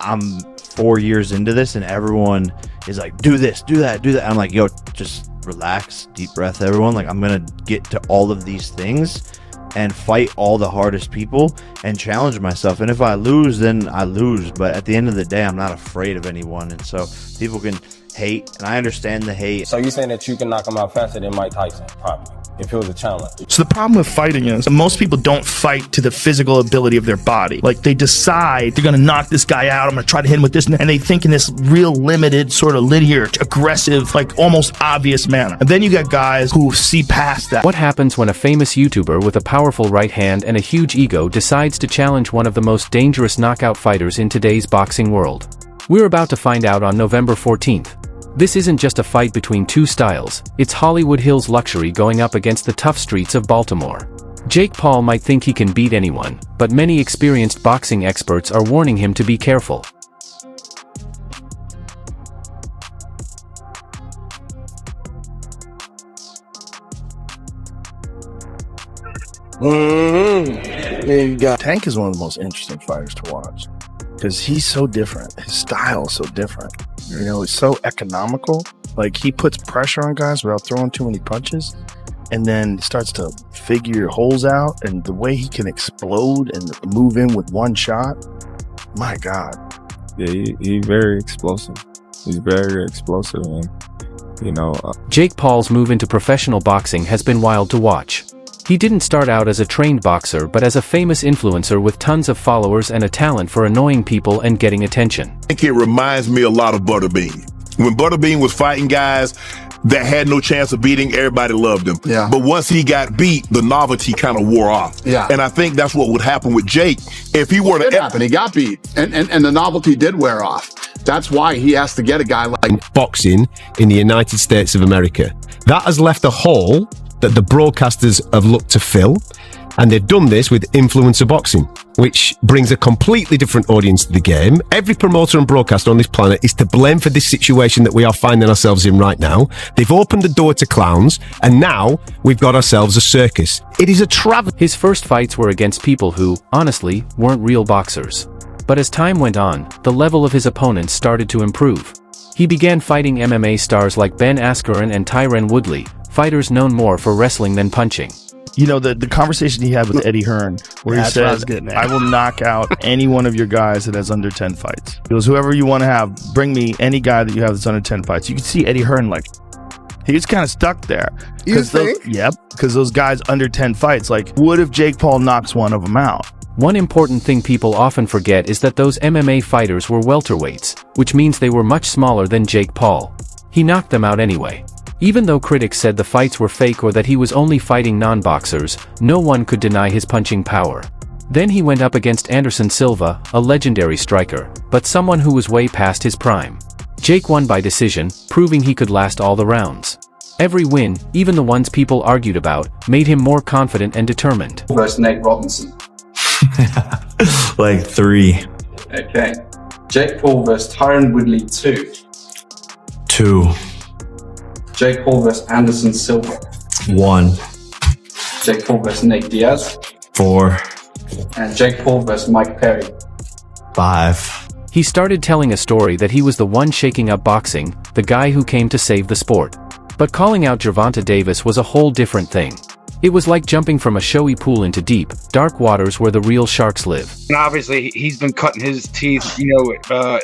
I'm 4 years into this and everyone is like, do this, do that, do that. I'm like, yo, just relax, deep breath, everyone. Like, I'm gonna get to all of these things and fight all the hardest people and challenge myself. And if I lose, then I lose. But at the end of the day, I'm not afraid of anyone. And so people can hate, and I understand the hate. So you're saying that you can knock him out faster than Mike Tyson, probably, if it was a challenge? So the problem with fighting is most people don't fight to the physical ability of their body. Like, they decide they're going to knock this guy out, I'm going to try to hit him with this, and they think in this real limited, sort of linear, aggressive, like almost obvious manner. And then you got guys who see past that. What happens when a famous YouTuber with a powerful right hand and a huge ego decides to challenge one of the most dangerous knockout fighters in today's boxing world? We're about to find out on November 14th. This isn't just a fight between two styles, it's Hollywood Hills luxury going up against the tough streets of Baltimore. Jake Paul might think he can beat anyone, but many experienced boxing experts are warning him to be careful. Tank is one of the most interesting fighters to watch because he's so different. His style is so different. You know, it's so economical. Like, he puts pressure on guys without throwing too many punches, and then starts to figure holes out. And the way he can explode and move in with one shot, my God. Yeah, he's very explosive. He's very explosive, and you know. Jake Paul's move into professional boxing has been wild to watch. He didn't start out as a trained boxer, but as a famous influencer with tons of followers and a talent for annoying people and getting attention. I think it reminds me a lot of Butterbean. When Butterbean was fighting guys that had no chance of beating, everybody loved him. Yeah. But once he got beat, the novelty kind of wore off. Yeah. And I think that's what would happen with Jake if he were to happen. He got beat, and the novelty did wear off. That's why he has to get a guy like boxing in the United States of America. That has left a hole that the broadcasters have looked to fill, and they've done this with influencer boxing, which brings a completely different audience to the game. Every promoter and broadcaster on this planet is to blame for this situation that we are finding ourselves in right now. They've opened the door to clowns, and now we've got ourselves a circus. It is a travesty. His first fights were against people who, honestly, weren't real boxers. But as time went on, the level of his opponents started to improve. He began fighting MMA stars like Ben Askren and Tyron Woodley, fighters known more for wrestling than punching. You know, the conversation he had with Eddie Hearn, where he said, I will knock out any one of your guys that has under 10 fights. He goes, whoever you want to have, bring me any guy that you have that's under 10 fights. You can see Eddie Hearn, like, he was kind of stuck there. You think? Yep, because those guys under 10 fights, like, what if Jake Paul knocks one of them out? One important thing people often forget is that those MMA fighters were welterweights, which means they were much smaller than Jake Paul. He knocked them out anyway. Even though critics said the fights were fake or that he was only fighting non-boxers, no one could deny his punching power. Then he went up against Anderson Silva, a legendary striker, but someone who was way past his prime. Jake won by decision, proving he could last all the rounds. Every win, even the ones people argued about, made him more confident and determined. Versus Nate Robinson. Like 3. Okay. Jake Paul versus Tyron Woodley 2. 2. Jake Paul versus Anderson Silva. 1. Jake Paul versus Nate Diaz. 4. And Jake Paul versus Mike Perry. 5. He started telling a story that he was the one shaking up boxing, the guy who came to save the sport. But calling out Gervonta Davis was a whole different thing. It was like jumping from a showy pool into deep, dark waters where the real sharks live. And obviously, he's been cutting his teeth,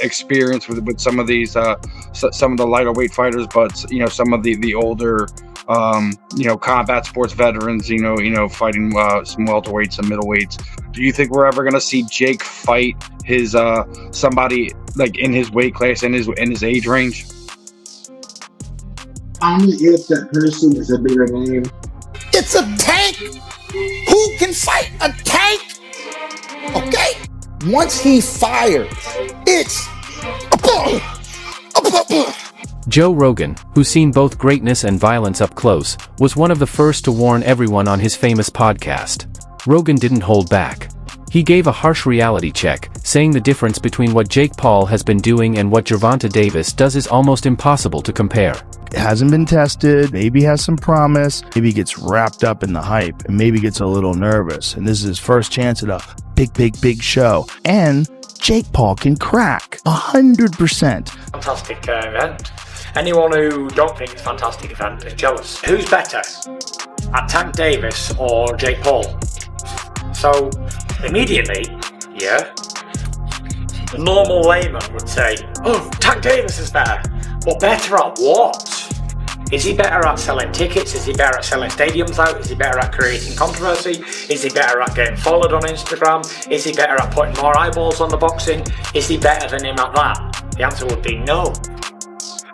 experience with some of these, some of the lighter weight fighters, but some of the older, combat sports veterans, fighting some welterweights and middleweights. Do you think we're ever going to see Jake fight his somebody like in his weight class in his age range? Only if that person is a bigger name. It's a tank. Who can fight a tank? Okay. Once he fires, it's Joe Rogan, who's seen both greatness and violence up close, was one of the first to warn everyone on his famous podcast. Rogan didn't hold back. He gave a harsh reality check, saying the difference between what Jake Paul has been doing and what Gervonta Davis does is almost impossible to compare. It hasn't been tested, maybe has some promise, maybe he gets wrapped up in the hype, and maybe gets a little nervous. And this is his first chance at a big show. And Jake Paul can crack. 100%. Fantastic event. Anyone who don't think it's a fantastic event is jealous. Who's better, at Tank Davis or Jake Paul? So, immediately, yeah, the normal layman would say, oh, Tank Davis is better. But better at what? Is he better at selling tickets? Is he better at selling stadiums out? Is he better at creating controversy? Is he better at getting followed on Instagram? Is he better at putting more eyeballs on the boxing? Is he better than him at that? The answer would be no.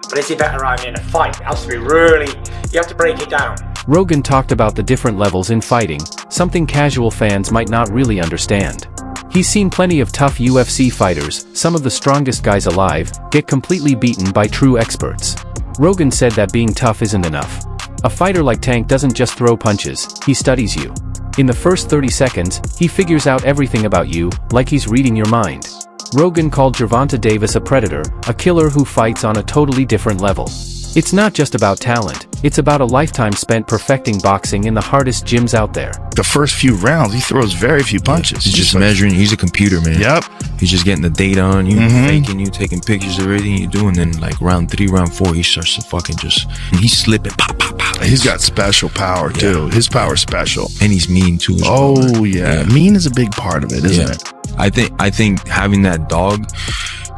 But is he better at him in a fight? It has to be really, you have to break it down. Rogan talked about the different levels in fighting, something casual fans might not really understand. He's seen plenty of tough UFC fighters, some of the strongest guys alive, get completely beaten by true experts. Rogan said that being tough isn't enough. A fighter like Tank doesn't just throw punches, he studies you. In the first 30 seconds, he figures out everything about you, like he's reading your mind. Rogan called Gervonta Davis a predator, a killer who fights on a totally different level. It's not just about talent, it's about a lifetime spent perfecting boxing in the hardest gyms out there. The first few rounds, he throws very few punches. He's just measuring. He's a computer, man. Yep. He's just getting the data on you, faking you, taking pictures of everything you do, and then like round 3, round 4, he starts to fucking just, and he's slipping, pop, pop, pop. He's got special power too. His power's special. And he's mean too. Oh yeah. Mean is a big part of it, isn't it? I think having that dog,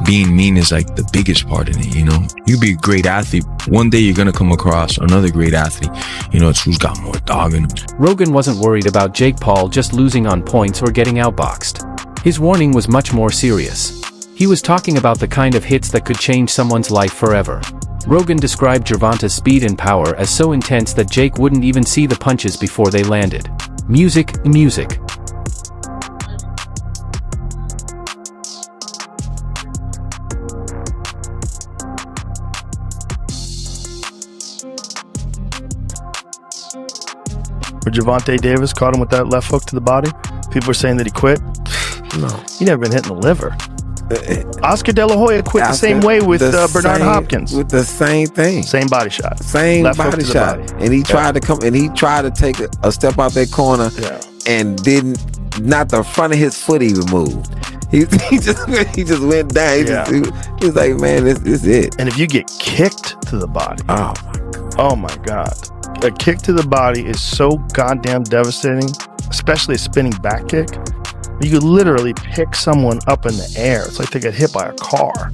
being mean is like the biggest part in it, you know? You be a great athlete. One day you're gonna come across another great athlete. You know, it's who's got more dog in him. Rogan wasn't worried about Jake Paul just losing on points or getting outboxed. His warning was much more serious. He was talking about the kind of hits that could change someone's life forever. Rogan described Gervonta's speed and power as so intense that Jake wouldn't even see the punches before they landed. Music. Where Gervonta Davis caught him with that left hook to the body, people are saying that he quit. No. He never been hit in the liver. Oscar De La Hoya quit the same way with Bernard Hopkins. With the same thing. Same body shot. Same left body shot. And he tried to come, and he tried to take a step out that corner and not the front of his foot even moved. He just went down. He was like, man, this is it. And if you get kicked to the body, oh my God. A kick to the body is so goddamn devastating, especially a spinning back kick. You could literally pick someone up in the air. It's like they get hit by a car.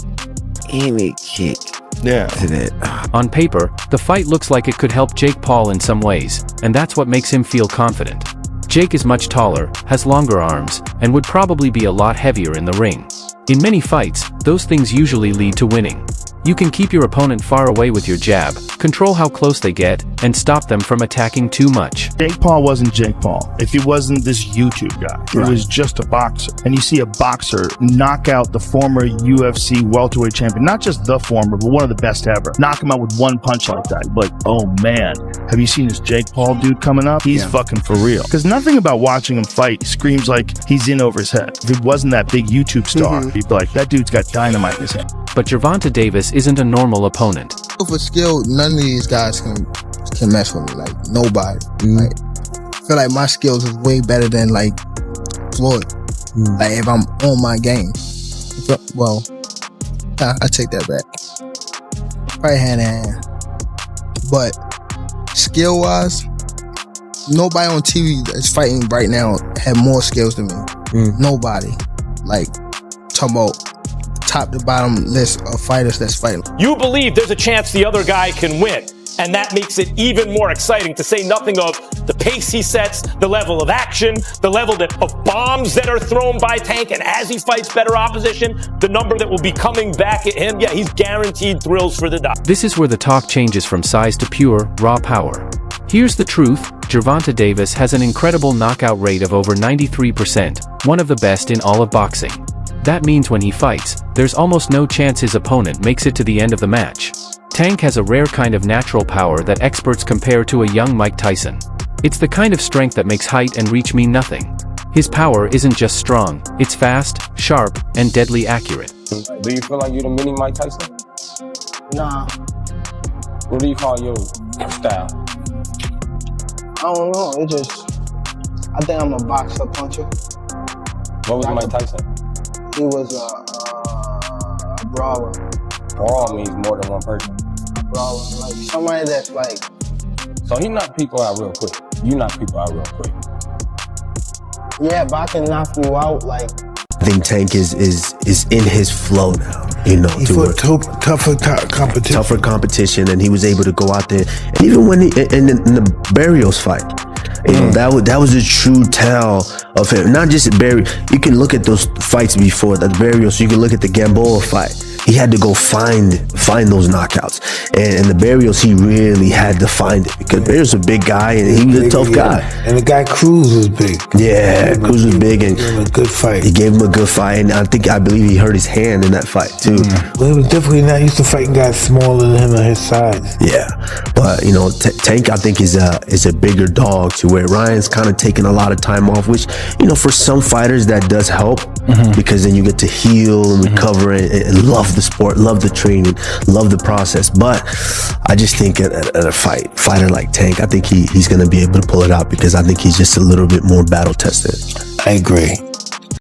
Any kick. Yeah. To that. On paper, the fight looks like it could help Jake Paul in some ways, and that's what makes him feel confident. Jake is much taller, has longer arms, and would probably be a lot heavier in the ring. In many fights, those things usually lead to winning. You can keep your opponent far away with your jab, control how close they get, and stop them from attacking too much. Jake Paul wasn't Jake Paul if he wasn't this YouTube guy. He was just a boxer. And you see a boxer knock out the former UFC welterweight champion, not just the former, but one of the best ever. Knock him out with one punch like that. Like, oh man, have you seen this Jake Paul dude coming up? He's fucking for real. Because nothing about watching him fight screams like he's in over his head. If he wasn't that big YouTube star, he'd be like, that dude's got dynamite in his head. But Gervonta Davis isn't a normal opponent. For skill, none of these guys can mess with me. Like, nobody. Like, I feel like my skills is way better than, like, Floyd. Like, if I'm on my game. Well, I take that back. Right hand in hand. But skill-wise, nobody on TV that's fighting right now have more skills than me. Nobody. Like, talking about top to bottom list of fighters that's fighting. You believe there's a chance the other guy can win, and that makes it even more exciting, to say nothing of the pace he sets, the level of action, the level of bombs that are thrown by Tank, and as he fights better opposition, the number that will be coming back at him. Yeah, he's guaranteed thrills for the dog. This is where the talk changes from size to pure, raw power. Here's the truth, Gervonta Davis has an incredible knockout rate of over 93%, one of the best in all of boxing. That means when he fights, there's almost no chance his opponent makes it to the end of the match. Tank has a rare kind of natural power that experts compare to a young Mike Tyson. It's the kind of strength that makes height and reach mean nothing. His power isn't just strong, it's fast, sharp, and deadly accurate. Do you feel like you're the mini Mike Tyson? Nah. What do you call your style? I don't know. I think I'm a boxer puncher. What was Mike Tyson? He was brawler. Brawl means more than one person. Brawler, like somebody that's like. So he knocked people out real quick. You knock people out real quick. Yeah, but I can knock you out like. I think Tank is in his flow now, you know. He fought tougher competition. Tougher competition, and he was able to go out there. And even when in the Barrios fight, you know, that was a true tell of him. Not just Barrios. You can look at those fights before the Barrios. You can look at the Gamboa fight. He had to go find those knockouts, and the Barrios, he really had to find it because Barrios was a big guy and he was a tough guy. And the guy Cruz was big. Yeah, Cruz was big and gave him a good fight. He gave him a good fight, and I believe he hurt his hand in that fight too. Well, he was definitely not used to fighting guys smaller than him on his size. Yeah, but you know, Tank I think is a bigger dog to where Ryan's kind of taking a lot of time off, which you know for some fighters that does help because then you get to heal and recover and love the sport, love the training, love the process. But I just think at a fighter like Tank, I think he's going to be able to pull it out because I think he's just a little bit more battle tested. I agree.